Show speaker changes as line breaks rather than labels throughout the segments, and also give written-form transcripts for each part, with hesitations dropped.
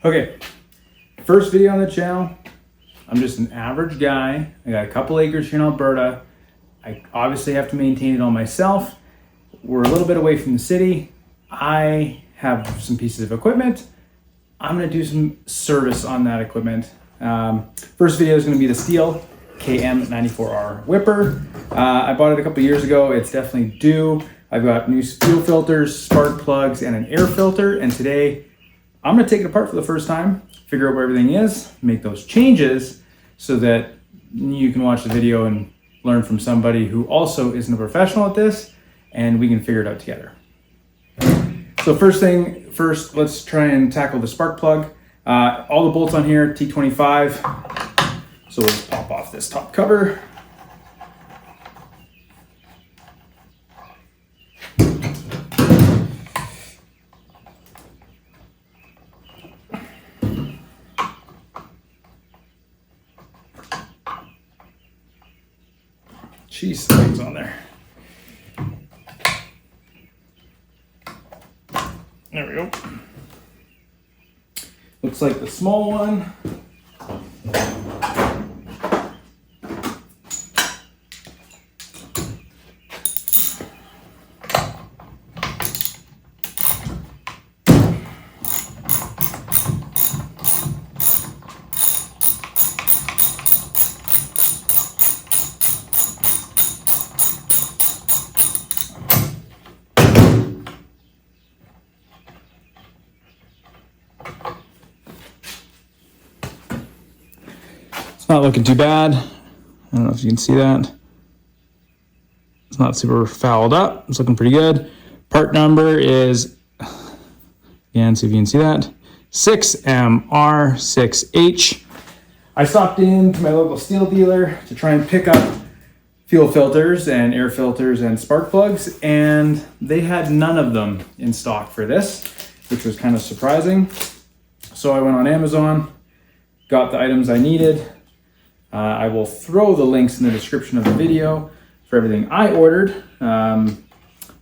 Okay, first video on the channel. I'm just an average guy. I got a couple acres here in Alberta. I obviously have to maintain it all myself. We're a little bit away from the city. I have some pieces of equipment. I'm gonna do some service on that equipment. First video is gonna be the Stihl KM94R whipper. I bought it a couple years ago. It's definitely due. I've got new fuel filters, spark plugs, and an air filter. And today I'm gonna take it apart for the first time, figure out where everything is, make those changes so that you can watch the video and learn from somebody who also isn't a professional at this, and we can figure it out together. So first, let's try and tackle the spark plug. All the bolts on here, T25. So we'll just pop off this top cover. Jeez, things on there. There we go. Looks like the small one. Not looking too bad. I don't know if you can see that. It's not super fouled up. It's looking pretty good. Part number is, again, see if you can see that, 6MR6H. I stopped into my local Stihl dealer to try and pick up fuel filters and air filters and spark plugs, and they had none of them in stock for this, which was kind of surprising. So I went on Amazon, got the items I needed. I will throw the links in the description of the video for everything I ordered.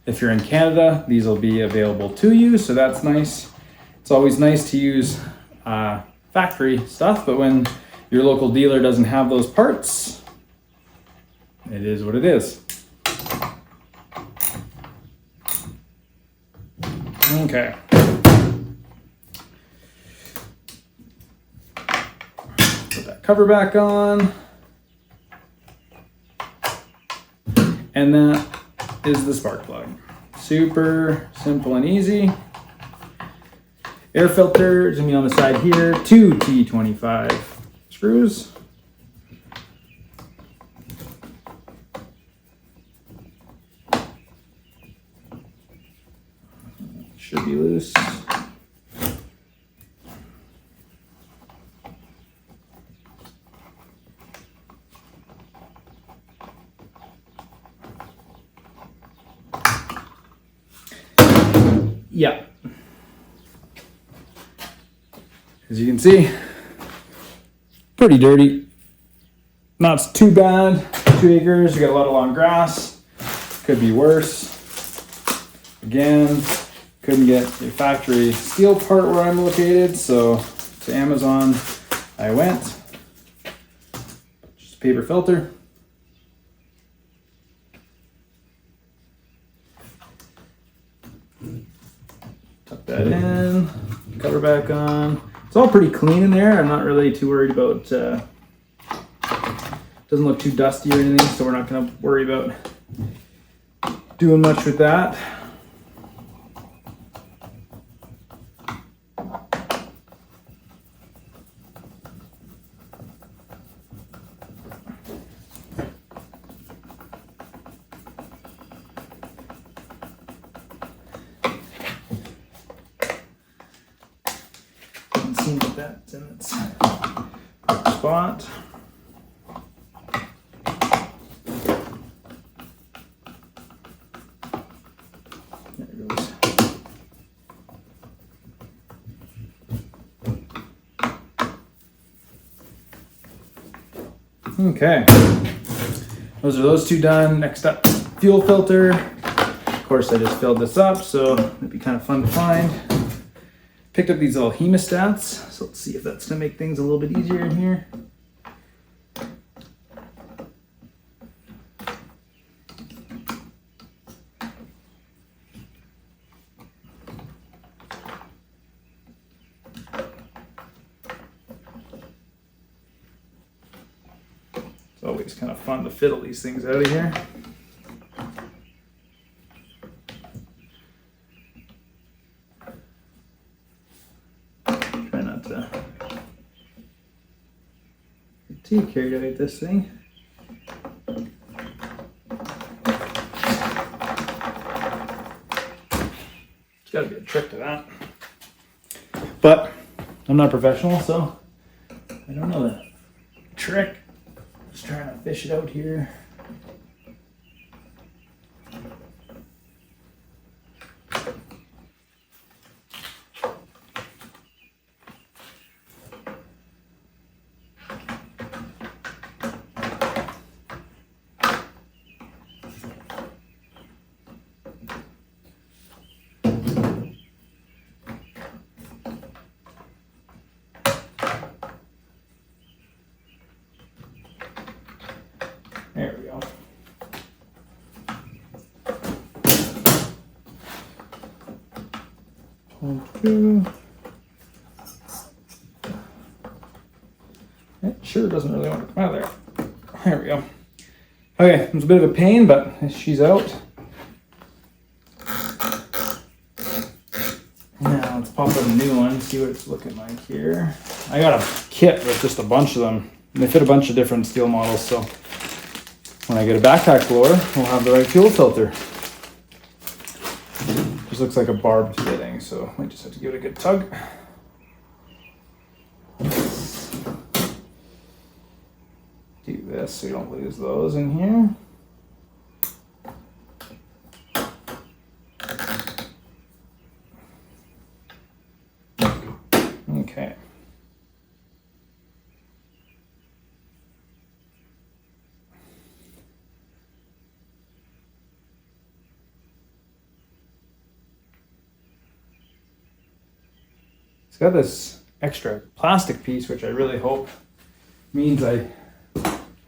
If you're in Canada, these will be available to you, so that's nice. It's always nice to use factory stuff, but when your local dealer doesn't have those parts, it is what it is. Okay. Cover back on, and that is the spark plug. Super simple and easy. Air filter is gonna be on the side here, 2 T25 screws. Should be loose. Yeah. As you can see, pretty dirty. Not too bad. 2 acres, you got a lot of long grass. Could be worse. Again, couldn't get a factory Stihl part where I'm located, so to Amazon I went. Just a paper filter. Tuck that in, cover back on. It's all pretty clean in there. I'm not really too worried about, doesn't look too dusty or anything, so we're not gonna worry about doing much with that. Seems like that's in its spot. There it goes. Okay, those are those two done. Next up, fuel filter. Of course, I just filled this up, so it'd be kind of fun to find. picked up these little hemostats, so let's see if that's gonna make things a little bit easier in here. It's always kind of fun to fiddle these things out of here. Try not to get too carried away with this thing. There's got to be a trick to that. But I'm not a professional, so I don't know the trick. Just trying to fish it out here. There we go. Pull through. It sure doesn't really want to come out of there. There we go. Okay, it's a bit of a pain, but she's out. Now let's pop out a new one, see what it's looking like here. I got a kit with just a bunch of them. And they fit a bunch of different Stihl models, so when I get a backpack blower, we'll have the right fuel filter. Just looks like a barbed fitting, so I just have to give it a good tug. Do this so you don't lose those in here. Okay. It's got this extra plastic piece, which I really hope means I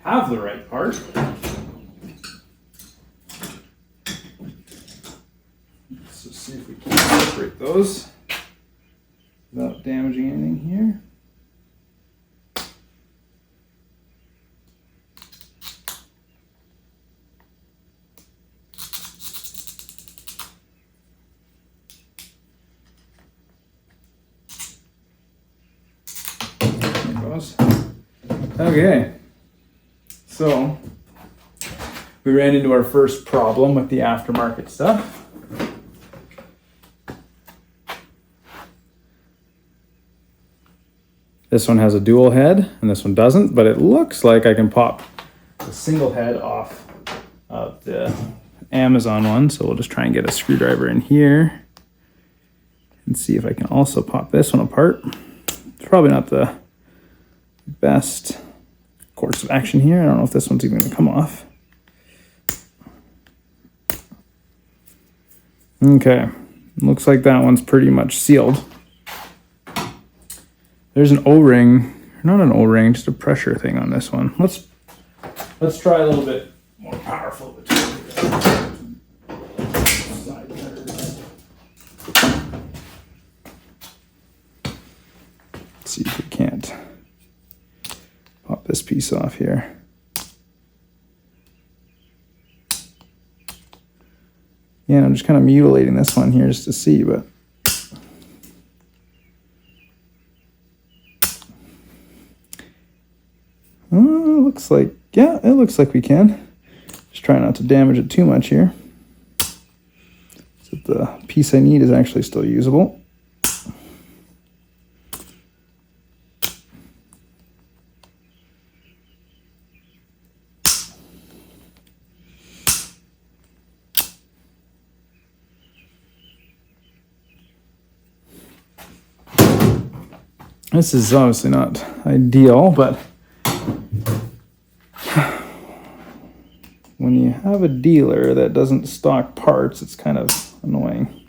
have the right part. Let's just see if we can separate those without damaging anything here. Okay, so we ran into our first problem with the aftermarket stuff. This one has a dual head and this one doesn't, but it looks like I can pop the single head off of the Amazon one. So we'll just try and get a screwdriver in here and see if I can also pop this one apart. It's probably not the best course of action here. I don't know if this one's even going to come off. Okay, looks like that one's pretty much sealed. There's an O-ring, not an O-ring, just a pressure thing on this one. Let's try a little bit more powerful. Let's see if we can't pop this piece off here. Yeah, I'm just kind of mutilating this one here just to see, but looks like, yeah, it looks like we can. Just try not to damage it too much here, so that the piece I need is actually still usable. This is obviously not ideal, but when you have a dealer that doesn't stock parts, it's kind of annoying.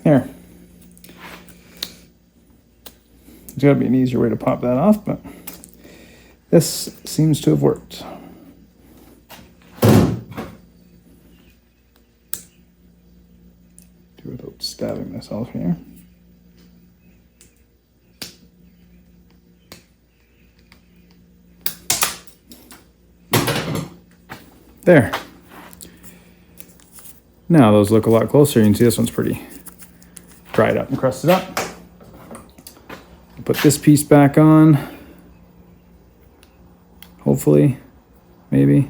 Here. There's got to be an easier way to pop that off, but this seems to have worked. Do without stabbing myself here. There. Now those look a lot closer. You can see this one's pretty dried up and crusted up. Put this piece back on. Hopefully, maybe.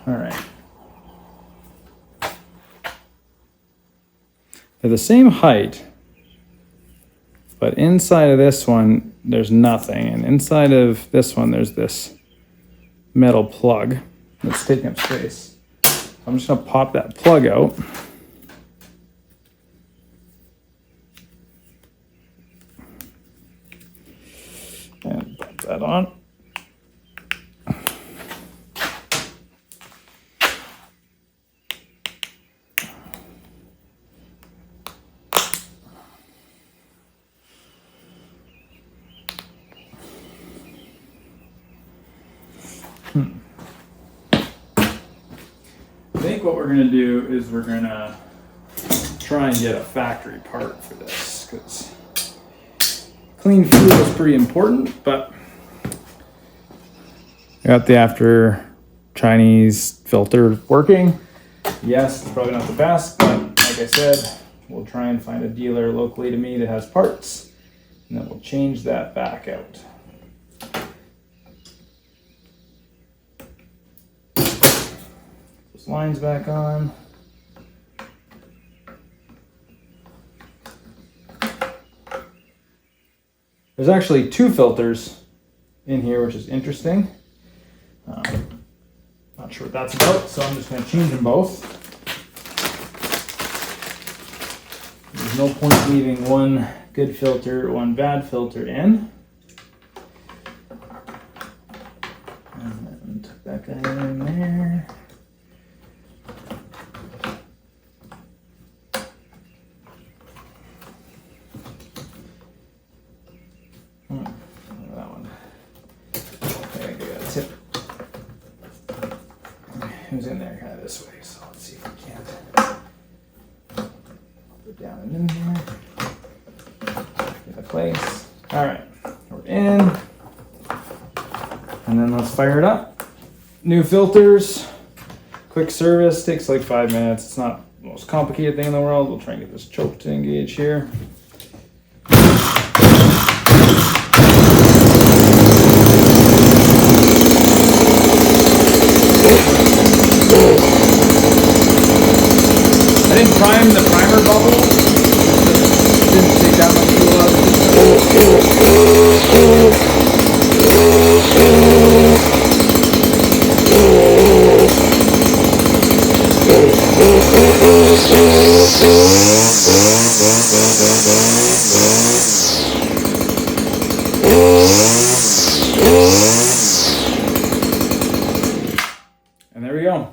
All right. They're the same height, but inside of this one, there's nothing. And inside of this one, there's this metal plug that's taking up space. I'm just gonna pop that plug out. And pop that on. I think what we're going to do is we're going to try and get a factory part for this, because clean fuel is pretty important, but I got the after Chinese filter working. Yes, it's probably not the best, but like I said, we'll try and find a dealer locally to me that has parts, and then we'll change that back out. Lines back on. There's actually two filters in here, which is interesting. Not sure what that's about, so I'm just going to change them both. There's no point leaving one good filter, one bad filter in. And then tuck that guy in there. That one. Okay, I got a tip. It was in there kind of this way, so let's see if we can't put it down and in here. Get a place. All right, we're in. And then let's fire it up. New filters, quick service, takes like 5 minutes. It's not the most complicated thing in the world. We'll try and get this choke to engage here. I didn't prime the primer bubble. Didn't take that much fuel out. And there we go.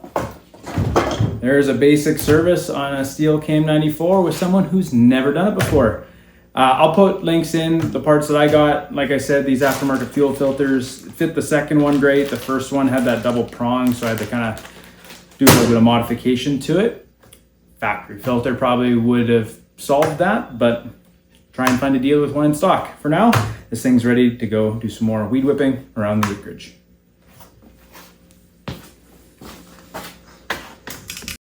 There's a basic service on a Stihl KM94 with someone who's never done it before. I'll put links in the parts that I got. Like I said, these aftermarket fuel filters fit the second one great. The first one had that double prong, so I had to kind of do a little bit of modification to it. Factory filter probably would have solved that, but try and find a deal with one in stock. For now, this thing's ready to go do some more weed whipping around the acreage.